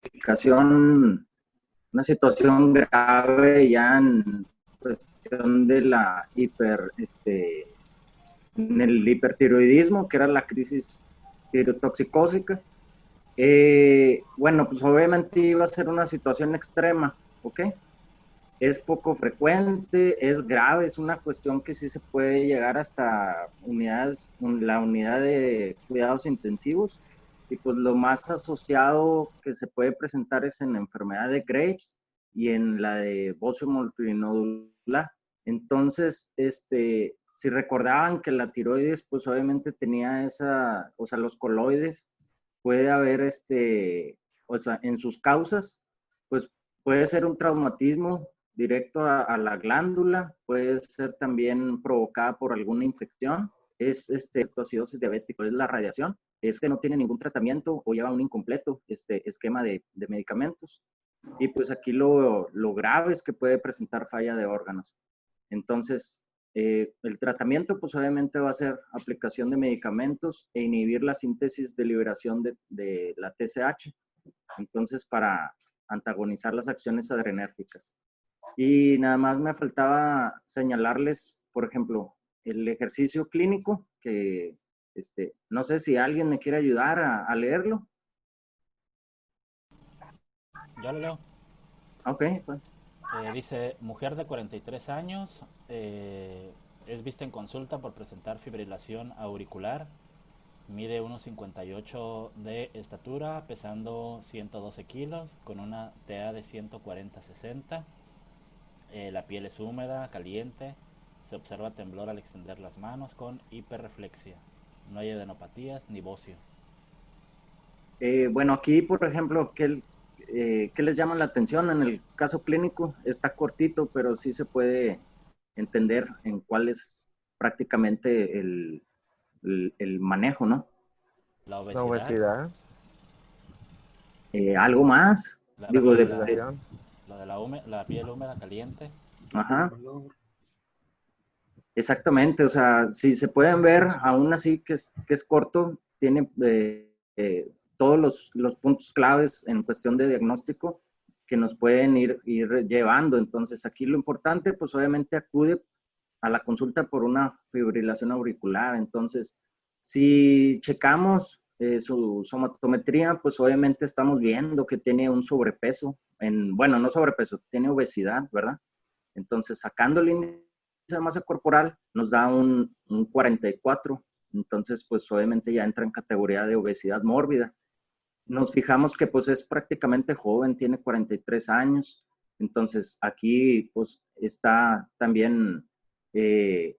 complicación, una situación grave ya en cuestión de la en el hipertiroidismo, que era la crisis tirotoxicósica. Bueno, pues obviamente iba a ser una situación extrema, ¿ok? Es poco frecuente, es grave, es una cuestión que sí se puede llegar hasta la unidad de cuidados intensivos, y pues lo más asociado que se puede presentar es en la enfermedad de Graves y en la de bocio multinodular. Entonces, si recordaban que la tiroides, pues obviamente tenía o sea, los coloides, puede haber, o sea, en sus causas, pues puede ser un traumatismo directo a la glándula, puede ser también provocada por alguna infección, es acidosis diabética, es la radiación, es que no tiene ningún tratamiento o lleva un incompleto esquema de medicamentos. Y pues aquí lo grave es que puede presentar falla de órganos. Entonces, el tratamiento pues obviamente va a ser aplicación de medicamentos e inhibir la síntesis de liberación de la TSH, entonces para antagonizar las acciones adrenérgicas. Y nada más me faltaba señalarles, por ejemplo, el ejercicio clínico, que no sé si alguien me quiere ayudar a leerlo. Yo lo leo. Ok, pues. Dice, mujer de 43 años, es vista en consulta por presentar fibrilación auricular, mide 1,58 de estatura, pesando 112 kilos, con una TA de 140-60. La piel es húmeda, caliente, se observa temblor al extender las manos con hiperreflexia. No hay adenopatías ni bocio. Bueno, aquí, por ejemplo, ¿qué les llama la atención? En el caso clínico está cortito, pero sí se puede entender en cuál es prácticamente el manejo, ¿no? La La obesidad, obesidad, Algo más, la, digo, hiperfibrilación. la piel húmeda, caliente. ajá, exactamente, o sea, si se pueden ver, aún así que es corto, tiene todos los puntos claves en cuestión de diagnóstico que nos pueden ir llevando. Entonces, aquí lo importante, pues obviamente acude a la consulta por una fibrilación auricular. Entonces, si checamos su somatometría, pues obviamente estamos viendo que tiene un sobrepeso, bueno, no sobrepeso, tiene obesidad, ¿verdad? Entonces, sacando el índice de masa corporal, nos da un 44. Entonces, pues obviamente ya entra en categoría de obesidad mórbida. Nos fijamos que pues es prácticamente joven, tiene 43 años. Entonces, aquí pues está también el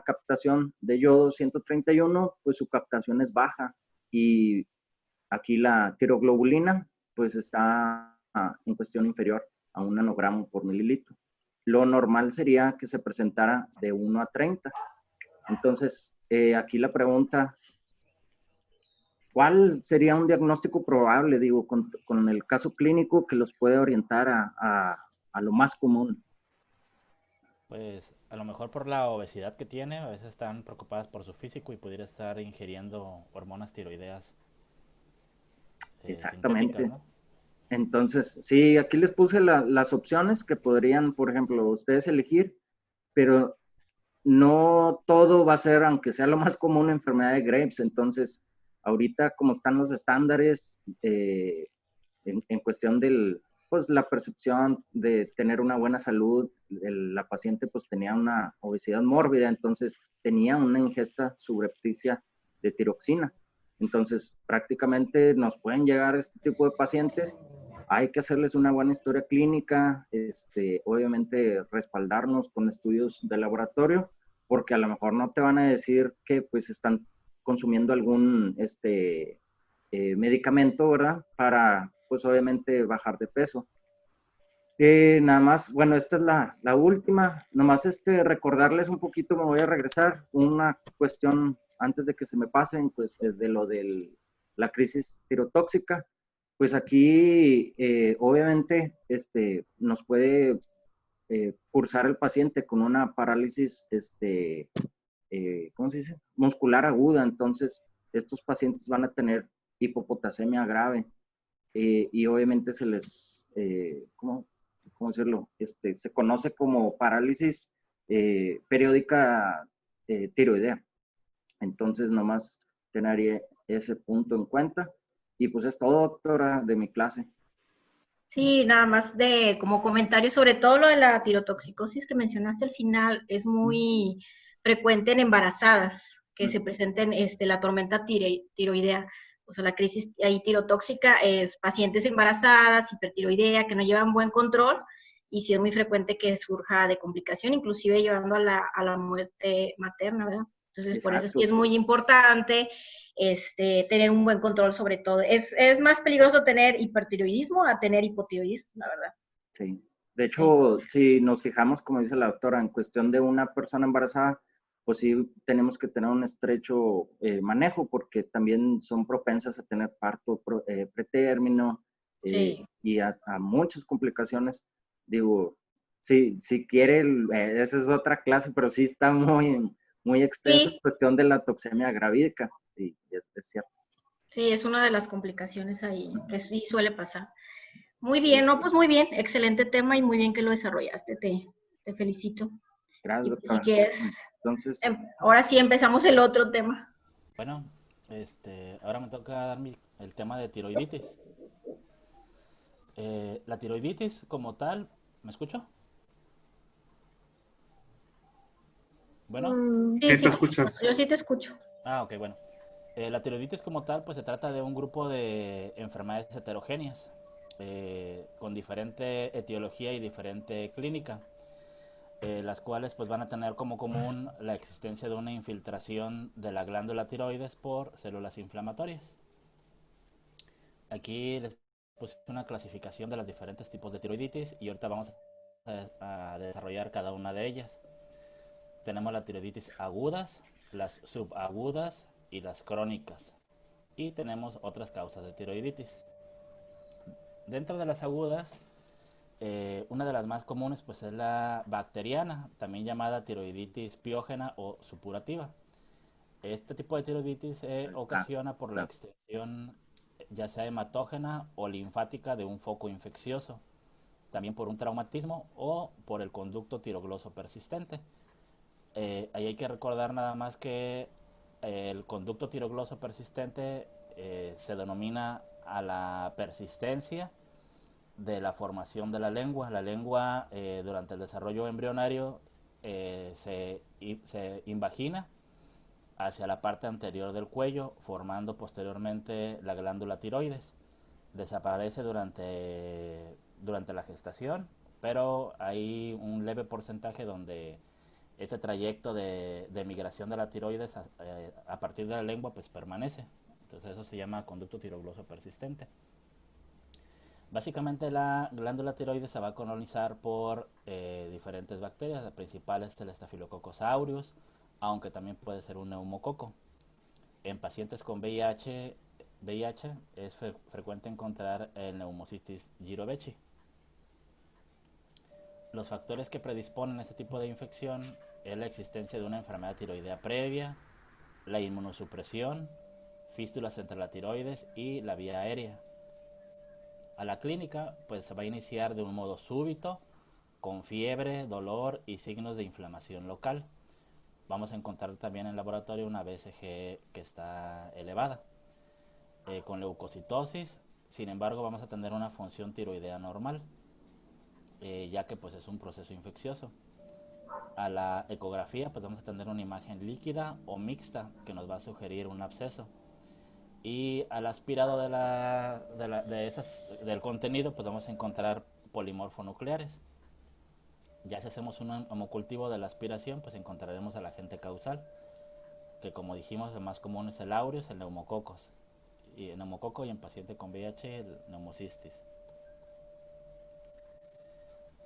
captación de yodo 131, pues su captación es baja, y aquí la tiroglobulina pues está en cuestión inferior a 1 nanogramo por mililitro. Lo normal sería que se presentara de 1 a 30. Entonces, aquí la pregunta, ¿cuál sería un diagnóstico probable, digo, con el caso clínico que los puede orientar a lo más común? Pues a lo mejor por la obesidad que tiene, a veces están preocupadas por su físico y pudiera estar ingiriendo hormonas tiroideas sintéticas, Exactamente. ¿no? Entonces, sí, aquí les puse las opciones que podrían, por ejemplo, ustedes elegir, pero no todo va a ser, aunque sea lo más común, enfermedad de Graves. Entonces, ahorita como están los estándares en cuestión pues la percepción de tener una buena salud, la paciente pues tenía una obesidad mórbida, entonces tenía una ingesta subrepticia de tiroxina. Entonces, prácticamente nos pueden llegar este tipo de pacientes. Hay que hacerles una buena historia clínica, obviamente respaldarnos con estudios de laboratorio, porque a lo mejor no te van a decir que pues están consumiendo algún medicamento, ¿verdad? Para pues obviamente bajar de peso. Nada más, bueno, esta es la última. Nomás recordarles un poquito, me voy a regresar, una cuestión antes de que se me pasen, pues de lo de la crisis tirotóxica. Pues aquí, obviamente, nos puede cursar el paciente con una parálisis, ¿cómo se dice? Muscular aguda. Entonces, estos pacientes van a tener hipopotasemia grave y obviamente se les, ¿cómo decirlo? Se conoce como parálisis periódica tiroidea. Entonces, nomás tener ese punto en cuenta. Y pues es todo, doctora, de mi clase. Sí, nada más de como comentario sobre todo lo de la tirotoxicosis que mencionaste al final, es muy frecuente en embarazadas que se presenten la tormenta tiroidea, o sea, la crisis ahí tirotóxica es pacientes embarazadas, hipertiroidea, que no llevan buen control, y sí es muy frecuente que surja de complicación, inclusive llevando a la muerte materna, ¿verdad? Entonces, Exacto. por eso sí es muy importante tener un buen control sobre todo. Es más peligroso tener hipertiroidismo a tener hipotiroidismo, la verdad. Sí. De hecho, si nos fijamos, como dice la doctora, en cuestión de una persona embarazada, pues sí tenemos que tener un estrecho manejo porque también son propensas a tener parto pretérmino Sí. y a muchas complicaciones. Digo, si quiere, esa es otra clase, pero sí está muy extenso en Sí, cuestión de la toxemia gravídica. Sí, es cierto. sí, es una de las complicaciones ahí que sí suele pasar. Muy bien, no, pues muy bien, excelente tema y muy bien que lo desarrollaste, te felicito. Gracias, Y pues si doctora. quieres, Entonces, ahora sí empezamos el otro tema. Bueno, ahora me toca dar el tema de tiroiditis. La tiroiditis como tal, ¿me escucho? Bueno, Sí, Sí, te sí, escuchas. yo sí te escucho. ok, bueno. La tiroiditis como tal, pues se trata de un grupo de enfermedades heterogéneas, con diferente etiología y diferente clínica, las cuales pues van a tener como común la existencia de una infiltración de la glándula tiroides por células inflamatorias. Aquí les puse una clasificación de los diferentes tipos de tiroiditis y ahorita vamos a desarrollar cada una de ellas. Tenemos las tiroiditis agudas, las subagudas y las crónicas. Y tenemos otras causas de tiroiditis. Dentro de las agudas, una de las más comunes pues es la bacteriana, también llamada tiroiditis piógena o supurativa. Este tipo de tiroiditis se ocasiona por la extensión ya sea hematógena o linfática de un foco infeccioso, también por un traumatismo o por el conducto tirogloso persistente. Ahí hay que recordar nada más que el conducto tirogloso persistente se denomina a la persistencia de la formación de la lengua. La lengua durante el desarrollo embrionario se invagina hacia la parte anterior del cuello, formando posteriormente la glándula tiroides. Desaparece durante la gestación, pero hay un leve porcentaje donde ese trayecto de migración de la tiroides a partir de la lengua pues permanece. Entonces eso se llama conducto tirogloso persistente. Básicamente la glándula tiroides se va a colonizar por diferentes bacterias. La principal es el Staphylococcus aureus, aunque también puede ser un neumococo. En pacientes con VIH es frecuente encontrar el Pneumocystis jirovecii. Los factores que predisponen a este tipo de infección es la existencia de una enfermedad tiroidea previa, la inmunosupresión, fístulas entre la tiroides y la vía aérea. A la clínica pues se va a iniciar de un modo súbito, con fiebre, dolor y signos de inflamación local. Vamos a encontrar también en el laboratorio una BCG que está elevada, con leucocitosis. Sin embargo, vamos a tener una función tiroidea normal, ya que pues es un proceso infeccioso. A la ecografía pues vamos a tener una imagen líquida o mixta que nos va a sugerir un absceso. Y al aspirado del contenido pues vamos a encontrar polimorfonucleares. Ya si hacemos un homocultivo de la aspiración pues encontraremos el agente causal, que como dijimos el más común es el aureus, el neumococos. y neumococo, y en paciente con VIH el neumocistis.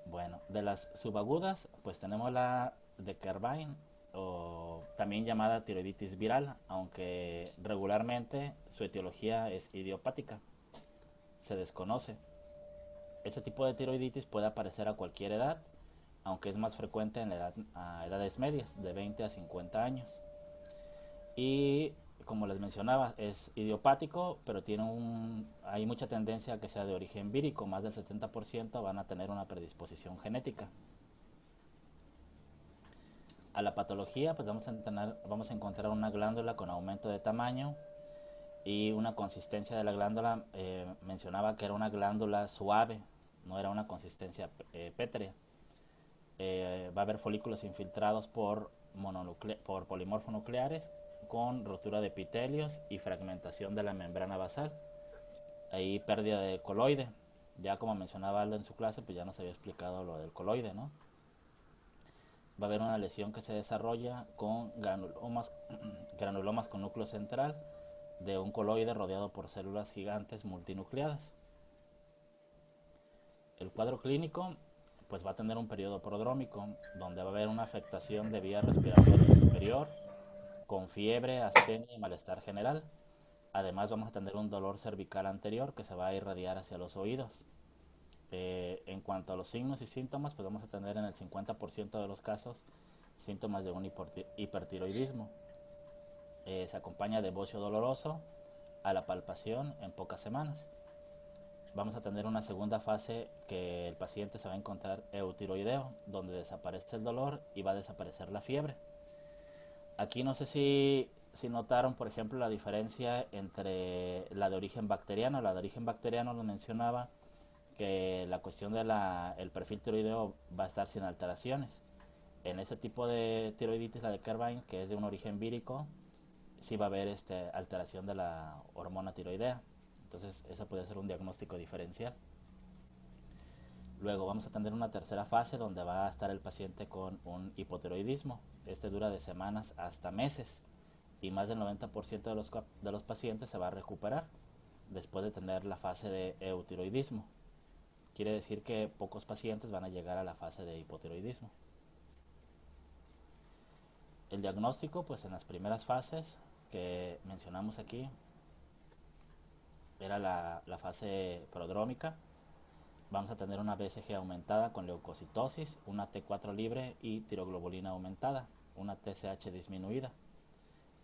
Bueno, de las subagudas, pues tenemos la de Kerbein, o también llamada tiroiditis viral, aunque regularmente su etiología es idiopática, se desconoce. Este tipo de tiroiditis puede aparecer a cualquier edad, aunque es más frecuente en a edades medias, de 20 a 50 años. Y como les mencionaba, es idiopático, pero hay mucha tendencia a que sea de origen vírico. Más del 70% van a tener una predisposición genética. A la patología, pues vamos a encontrar una glándula con aumento de tamaño y una consistencia de la glándula. Mencionaba que era una glándula suave, no era una consistencia pétrea. Va a haber folículos infiltrados por polimorfo nucleares con rotura de epitelios y fragmentación de la membrana basal. Ahí pérdida de coloide. Ya como mencionaba Aldo en su clase, pues ya nos había explicado lo del coloide, ¿no? Va a haber una lesión que se desarrolla con granulomas con núcleo central de un coloide rodeado por células gigantes multinucleadas. El cuadro clínico pues va a tener un periodo prodrómico donde va a haber una afectación de vía respiratoria superior con fiebre, astenia y malestar general. Además vamos a tener un dolor cervical anterior que se va a irradiar hacia los oídos. En cuanto a los signos y síntomas, pues vamos a tener en el 50% de los casos síntomas de un hipertiroidismo. Se acompaña de bocio doloroso a la palpación en pocas semanas. Vamos a tener una segunda fase que el paciente se va a encontrar eutiroideo, donde desaparece el dolor y va a desaparecer la fiebre. Aquí no sé si notaron, por ejemplo, la diferencia entre la de origen bacteriano. La de origen bacteriano lo mencionaba que la cuestión del perfil tiroideo va a estar sin alteraciones. En ese tipo de tiroiditis, la de Kerbein, que es de un origen vírico, sí va a haber alteración de la hormona tiroidea. Entonces, eso puede ser un diagnóstico diferencial. Luego vamos a tener una tercera fase donde va a estar el paciente con un hipotiroidismo. Este dura de semanas hasta meses y más del 90% de los pacientes se va a recuperar después de tener la fase de eutiroidismo. Quiere decir que pocos pacientes van a llegar a la fase de hipotiroidismo. El diagnóstico, pues en las primeras fases que mencionamos aquí, era la fase prodrómica. Vamos a tener una BCG aumentada con leucocitosis, una T4 libre y tiroglobulina aumentada, una TSH disminuida.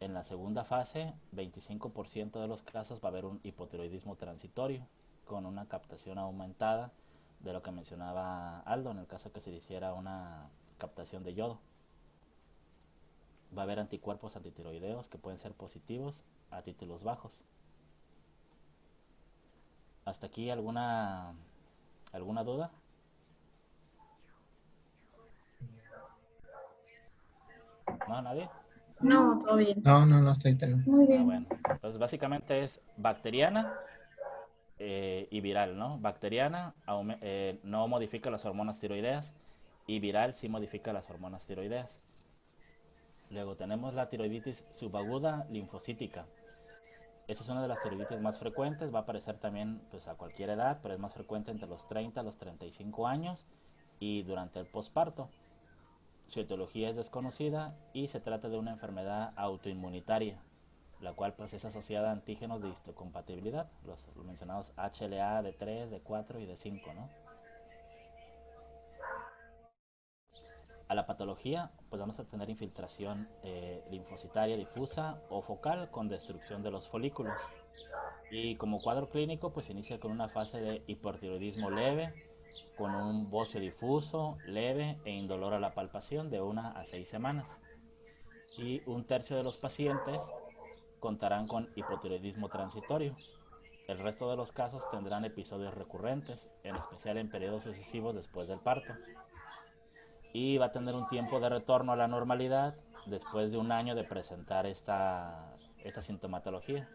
En la segunda fase, 25% de los casos va a haber un hipotiroidismo transitorio con una captación aumentada de lo que mencionaba Aldo en el caso que se hiciera una captación de yodo. Va a haber anticuerpos antitiroideos que pueden ser positivos a títulos bajos. ¿Hasta aquí alguna duda? ¿No? ¿Nadie? No, todo bien. No estoy tan... Muy bien. Bueno, entonces básicamente es bacteriana y viral, ¿no? Bacteriana no modifica las hormonas tiroideas y viral sí modifica las hormonas tiroideas. Luego tenemos la tiroiditis subaguda linfocítica. Esta es una de las tiroiditis más frecuentes, va a aparecer también pues, a cualquier edad, pero es más frecuente entre los 30 a los 35 años y durante el posparto. Su etiología es desconocida y se trata de una enfermedad autoinmunitaria, la cual pues, es asociada a antígenos de histocompatibilidad, los mencionados HLA de 3, de 4 y de 5, ¿no? A la patología, pues vamos a tener infiltración linfocitaria difusa o focal con destrucción de los folículos. Y como cuadro clínico, pues inicia con una fase de hipertiroidismo leve, con un bocio difuso, leve e indolor a la palpación de 1 a 6 semanas. Y un tercio de los pacientes contarán con hipotiroidismo transitorio. El resto de los casos tendrán episodios recurrentes, en especial en periodos sucesivos después del parto. Y va a tener un tiempo de retorno a la normalidad después de 1 año de presentar esta sintomatología.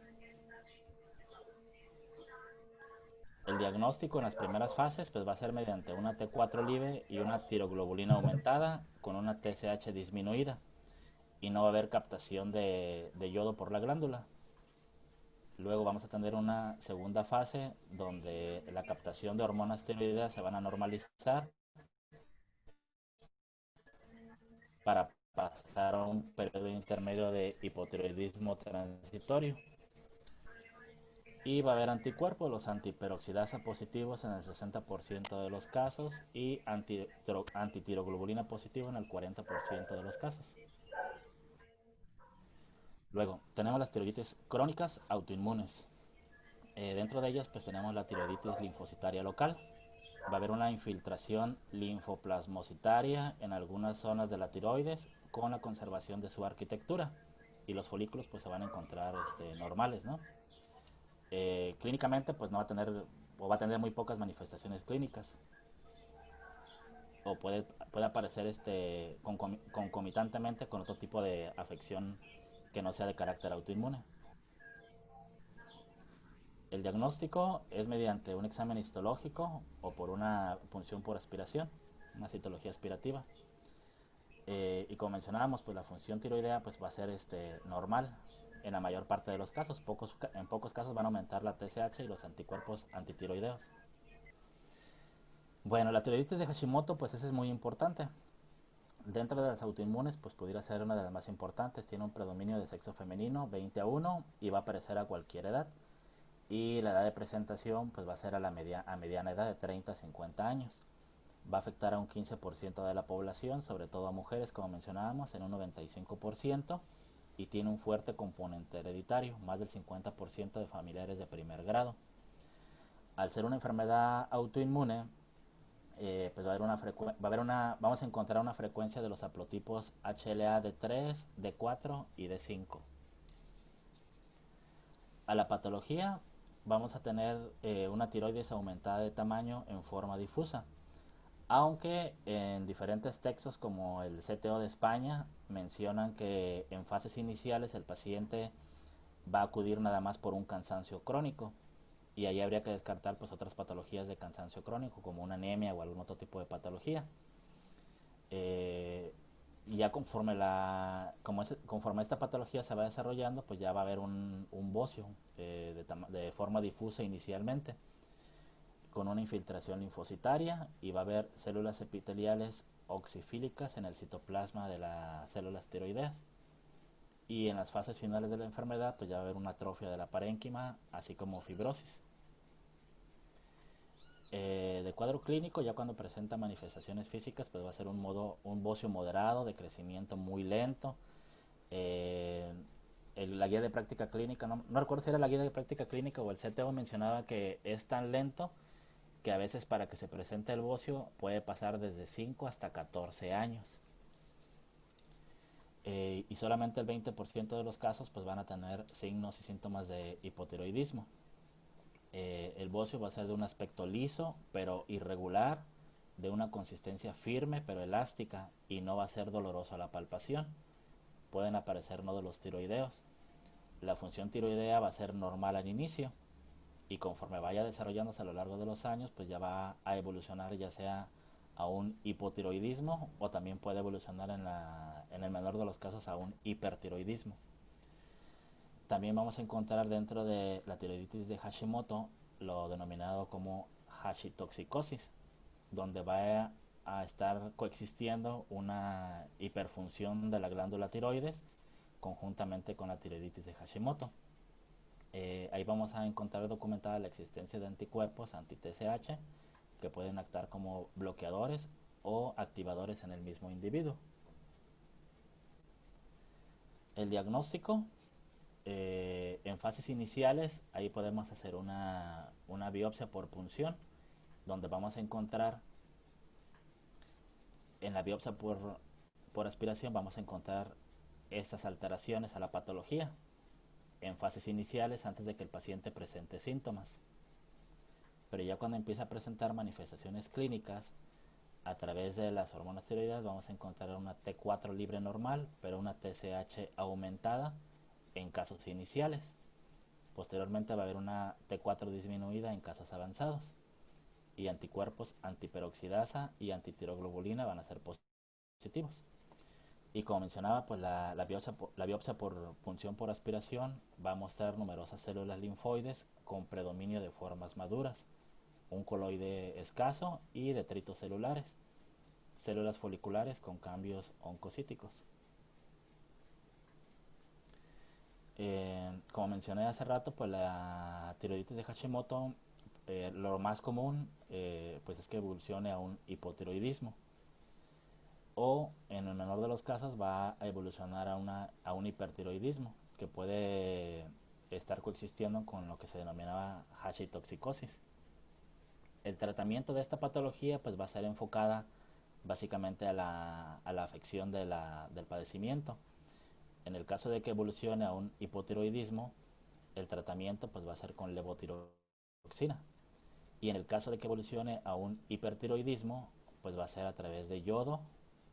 El diagnóstico en las primeras fases pues, va a ser mediante una T4 libre y una tiroglobulina aumentada con una TSH disminuida y no va a haber captación de yodo por la glándula. Luego vamos a tener una segunda fase donde la captación de hormonas tiroideas se van a normalizar para pasar a un periodo intermedio de hipotiroidismo transitorio. Y va a haber anticuerpos, los antiperoxidasa positivos en el 60% de los casos y antitiroglobulina positivo en el 40% de los casos. Luego, tenemos las tiroiditis crónicas autoinmunes. Dentro de ellas, pues tenemos la tiroiditis linfocitaria local. Va a haber una infiltración linfoplasmocitaria en algunas zonas de la tiroides con la conservación de su arquitectura. Y los folículos pues se van a encontrar normales, ¿no? Clínicamente pues no va a tener o va a tener muy pocas manifestaciones clínicas o puede aparecer concomitantemente con otro tipo de afección que no sea de carácter autoinmune. El diagnóstico es mediante un examen histológico o por una punción por aspiración, una citología aspirativa. Y como mencionábamos, pues la función tiroidea pues va a ser normal en la mayor parte de los casos. En pocos casos van a aumentar la TSH y los anticuerpos antitiroideos. Bueno, la tiroiditis de Hashimoto pues esa es muy importante. Dentro de las autoinmunes pues pudiera ser una de las más importantes. Tiene un predominio de sexo femenino, 20-1, y va a aparecer a cualquier edad. Y la edad de presentación pues va a ser a mediana edad de 30-50 años. Va a afectar a un 15% de la población, sobre todo a mujeres, como mencionábamos, en un 95%, y tiene un fuerte componente hereditario, más del 50% de familiares de primer grado. Al ser una enfermedad autoinmune, pues vamos a encontrar una frecuencia de los haplotipos HLA de 3, de 4 y de 5. A la patología vamos a tener una tiroides aumentada de tamaño en forma difusa, aunque en diferentes textos como el CTO de España mencionan que en fases iniciales el paciente va a acudir nada más por un cansancio crónico, y ahí habría que descartar pues otras patologías de cansancio crónico como una anemia o algún otro tipo de patología. Y ya conforme esta patología se va desarrollando, pues ya va a haber un bocio de forma difusa inicialmente, con una infiltración linfocitaria, y va a haber células epiteliales oxifílicas en el citoplasma de las células tiroideas. Y en las fases finales de la enfermedad pues ya va a haber una atrofia de la parénquima, así como fibrosis. De cuadro clínico, ya cuando presenta manifestaciones físicas, pues va a ser un bocio moderado de crecimiento muy lento. La guía de práctica clínica, no recuerdo si era la guía de práctica clínica o el CTO, mencionaba que es tan lento que a veces para que se presente el bocio puede pasar desde 5 hasta 14 años. Y solamente el 20% de los casos pues van a tener signos y síntomas de hipotiroidismo. El bocio va a ser de un aspecto liso pero irregular, de una consistencia firme pero elástica, y no va a ser doloroso a la palpación. Pueden aparecer nódulos tiroideos. La función tiroidea va a ser normal al inicio, y conforme vaya desarrollándose a lo largo de los años pues ya va a evolucionar ya sea a un hipotiroidismo, o también puede evolucionar en el menor de los casos a un hipertiroidismo. También vamos a encontrar dentro de la tiroiditis de Hashimoto lo denominado como hashitoxicosis, donde va a estar coexistiendo una hiperfunción de la glándula tiroides conjuntamente con la tiroiditis de Hashimoto. Ahí vamos a encontrar documentada la existencia de anticuerpos anti-TSH que pueden actuar como bloqueadores o activadores en el mismo individuo. El diagnóstico, en fases iniciales, ahí podemos hacer una biopsia por punción, donde vamos a encontrar, en la biopsia por aspiración, vamos a encontrar estas alteraciones a la patología en fases iniciales antes de que el paciente presente síntomas. Pero ya cuando empieza a presentar manifestaciones clínicas, a través de las hormonas tiroideas vamos a encontrar una T4 libre normal, pero una TSH aumentada en casos iniciales. Posteriormente va a haber una T4 disminuida en casos avanzados, y anticuerpos antiperoxidasa y antitiroglobulina van a ser positivos. Y como mencionaba, pues la biopsia por punción por aspiración va a mostrar numerosas células linfoides con predominio de formas maduras, un coloide escaso y detritos celulares, células foliculares con cambios oncocíticos. Como mencioné hace rato, pues la tiroiditis de Hashimoto, lo más común pues es que evolucione a un hipotiroidismo, o en el menor de los casos va a evolucionar a un hipertiroidismo, que puede estar coexistiendo con lo que se denominaba hashitoxicosis. El tratamiento de esta patología pues va a ser enfocada básicamente a la afección del padecimiento. En el caso de que evolucione a un hipotiroidismo, el tratamiento pues va a ser con levotiroxina. Y en el caso de que evolucione a un hipertiroidismo, pues va a ser a través de yodo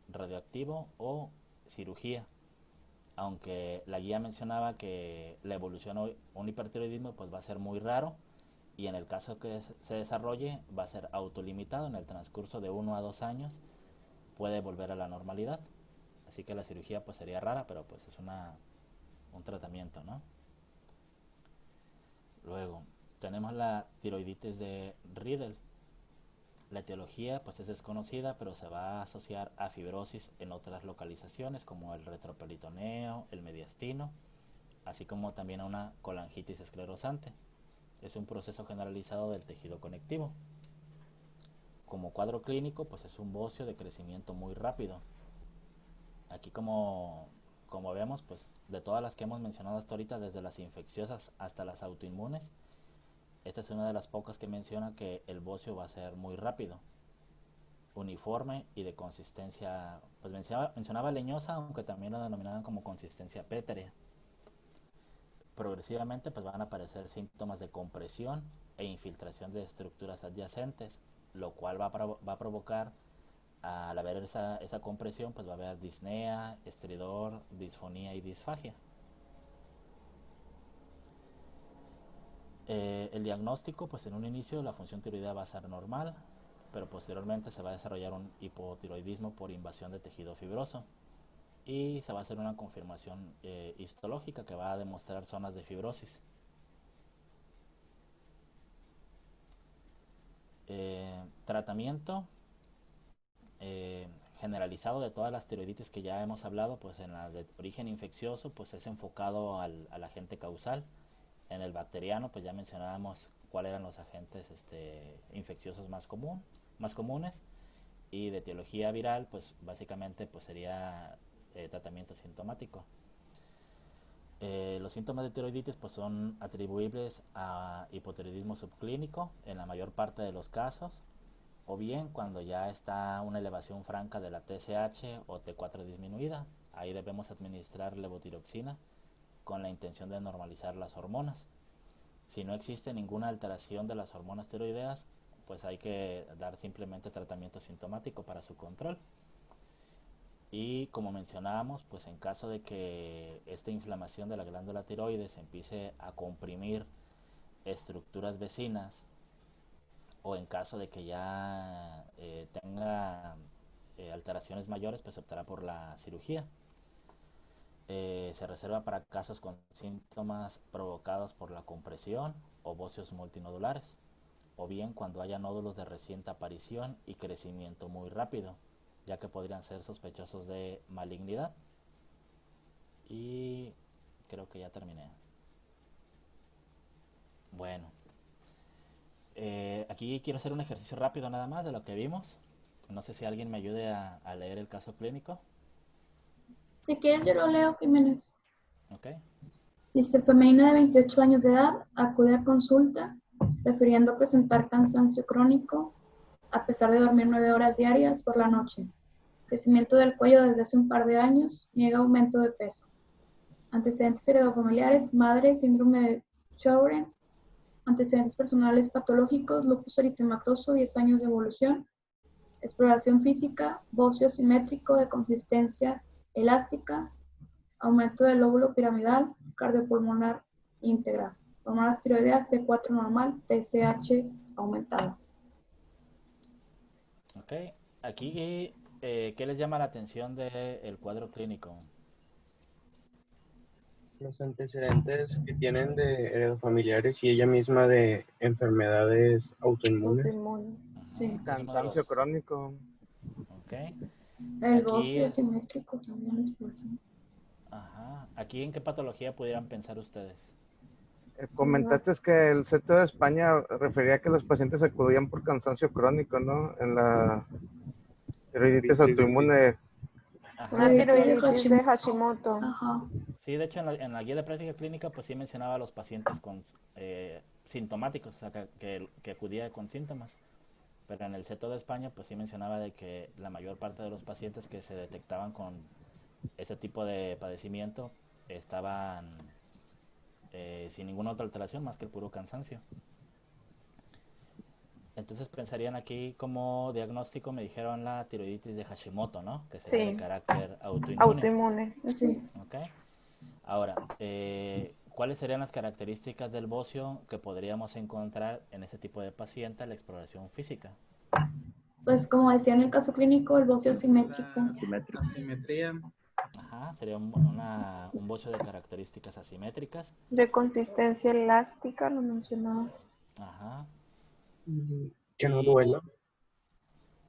radioactivo o cirugía. Aunque la guía mencionaba que la evolución a un hipertiroidismo pues va a ser muy raro, y en el caso que se desarrolle va a ser autolimitado. En el transcurso de 1 a 2 años puede volver a la normalidad. Así que la cirugía pues sería rara, pero pues es un tratamiento, ¿no? Luego tenemos la tiroiditis de Riedel. La etiología pues es desconocida, pero se va a asociar a fibrosis en otras localizaciones como el retroperitoneo, el mediastino, así como también a una colangitis esclerosante. Es un proceso generalizado del tejido conectivo. Como cuadro clínico pues es un bocio de crecimiento muy rápido. Aquí como vemos, pues de todas las que hemos mencionado hasta ahorita, desde las infecciosas hasta las autoinmunes, esta es una de las pocas que menciona que el bocio va a ser muy rápido, uniforme y de consistencia, pues mencionaba leñosa, aunque también lo denominaban como consistencia pétrea. Progresivamente pues van a aparecer síntomas de compresión e infiltración de estructuras adyacentes, lo cual va a provocar, al haber esa compresión, pues va a haber disnea, estridor, disfonía y disfagia. El diagnóstico, pues en un inicio la función tiroidea va a ser normal, pero posteriormente se va a desarrollar un hipotiroidismo por invasión de tejido fibroso, y se va a hacer una confirmación histológica que va a demostrar zonas de fibrosis. Tratamiento eh, generalizado de todas las tiroiditis que ya hemos hablado, pues en las de origen infeccioso pues es enfocado al agente causal. En el bacteriano pues ya mencionábamos cuáles eran los agentes infecciosos más comunes, y de etiología viral pues básicamente pues sería tratamiento sintomático. Los síntomas de tiroiditis pues son atribuibles a hipotiroidismo subclínico en la mayor parte de los casos, o bien cuando ya está una elevación franca de la TSH o T4 disminuida. Ahí debemos administrar levotiroxina con la intención de normalizar las hormonas. Si no existe ninguna alteración de las hormonas tiroideas, pues hay que dar simplemente tratamiento sintomático para su control. Y como mencionábamos, pues en caso de que esta inflamación de la glándula tiroides empiece a comprimir estructuras vecinas, o en caso de que ya tenga alteraciones mayores, pues se optará por la cirugía. Se reserva para casos con síntomas provocados por la compresión o bocios multinodulares, o bien cuando haya nódulos de reciente aparición y crecimiento muy rápido, ya que podrían ser sospechosos de malignidad. Y creo que ya terminé. Bueno, aquí quiero hacer un ejercicio rápido nada más de lo que vimos. No sé si alguien me ayude a leer el caso clínico. Si quieres, yo lo leo, Jiménez. Ok. Dice, femenina de 28 años de edad, acude a consulta, refiriendo presentar cansancio crónico, a pesar de dormir 9 horas diarias por la noche. Crecimiento del cuello desde hace un par de años, niega aumento de peso. Antecedentes heredofamiliares, madre, síndrome de Sjögren. Antecedentes personales patológicos, lupus eritematoso, 10 años de evolución. Exploración física, bocio simétrico de consistencia elástica, aumento del lóbulo piramidal, cardiopulmonar íntegra, hormonas tiroideas T4 normal, TSH aumentada. Ok, aquí ¿qué les llama la atención del cuadro clínico? Los antecedentes que tienen de heredofamiliares y ella misma de enfermedades autoinmunes. Autoinmunes. Sí. Es uno de Cansancio los- crónico. Ok. El Aquí, bocio asimétrico también es por eso. ajá. Aquí, ¿en qué patología pudieran pensar ustedes? Comentaste que el Centro de España refería que los pacientes acudían por cansancio crónico, ¿no? En la tiroiditis autoinmune. Ajá. Una De hecho, tiroiditis de Hashimoto. Ajá. sí, de hecho, en la guía de práctica clínica, pues sí mencionaba a los pacientes con sintomáticos, o sea, que acudía con síntomas. Pero en el CETO de España, pues sí mencionaba de que la mayor parte de los pacientes que se detectaban con ese tipo de padecimiento estaban sin ninguna otra alteración más que el puro cansancio. Entonces pensarían aquí como diagnóstico, me dijeron la tiroiditis de Hashimoto, ¿no? Que sería de Sí. carácter autoinmune. Autoinmune. Sí. ¿Ok? Ahora, ¿cuáles serían las características del bocio que podríamos encontrar en este tipo de paciente a la exploración física? Pues como decía en el caso clínico, el bocio simétrico. Simétrico. Asimetría. Ajá, sería un bocio de características asimétricas. De consistencia elástica, lo mencionaba. Ajá. Que no Y duela.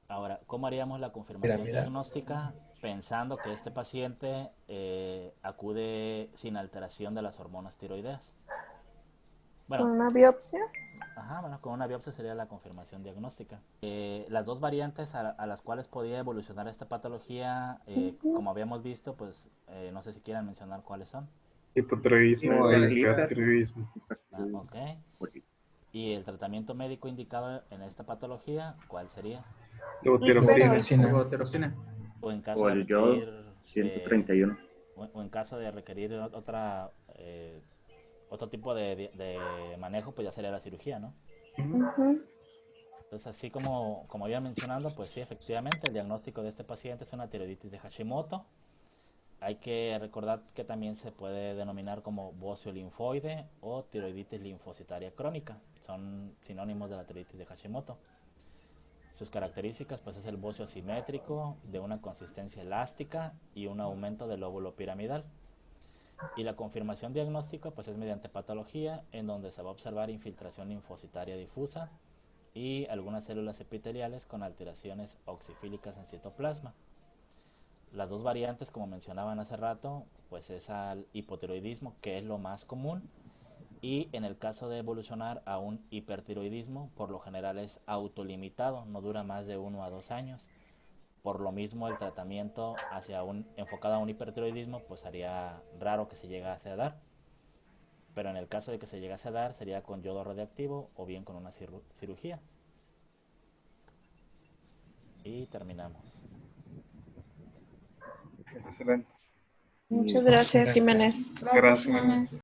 ahora, ¿cómo haríamos la confirmación Mira. diagnóstica pensando que este paciente acude sin alteración de las hormonas tiroideas? Con Bueno, una biopsia. ajá, bueno, con una biopsia sería la confirmación diagnóstica. Las dos variantes a las cuales podía evolucionar esta patología, como habíamos visto, pues no sé si quieran mencionar cuáles son. Hipotiroidismo Sí, e hiper. hipertiroidismo. Ah, ok. ¿Y el tratamiento médico indicado en esta patología, cuál sería? Levotiroxina. Levotiroxina. O en caso O de el yodo requerir 131. o en caso de requerir otro tipo de manejo, pues ya sería la cirugía, ¿no? Ujú. Entonces, así como iba mencionando, pues sí, efectivamente, el diagnóstico de este paciente es una tiroiditis de Hashimoto. Hay que recordar que también se puede denominar como bocio linfoide o tiroiditis linfocitaria crónica. Son sinónimos de la tiroiditis de Hashimoto. Sus características, pues es el bocio asimétrico, de una consistencia elástica y un aumento del lóbulo piramidal. Y la confirmación diagnóstica, pues es mediante patología, en donde se va a observar infiltración linfocitaria difusa y algunas células epiteliales con alteraciones oxifílicas en citoplasma. Las dos variantes, como mencionaban hace rato, pues es al hipotiroidismo, que es lo más común, y en el caso de evolucionar a un hipertiroidismo, por lo general es autolimitado, no dura más de 1 a 2 años. Por lo mismo, el tratamiento enfocado a un hipertiroidismo, pues sería raro que se llegase a dar. Pero en el caso de que se llegase a dar, sería con yodo radioactivo o bien con una cirugía. Y terminamos. Excelente. Muchas gracias, Jiménez. Gracias, Jiménez.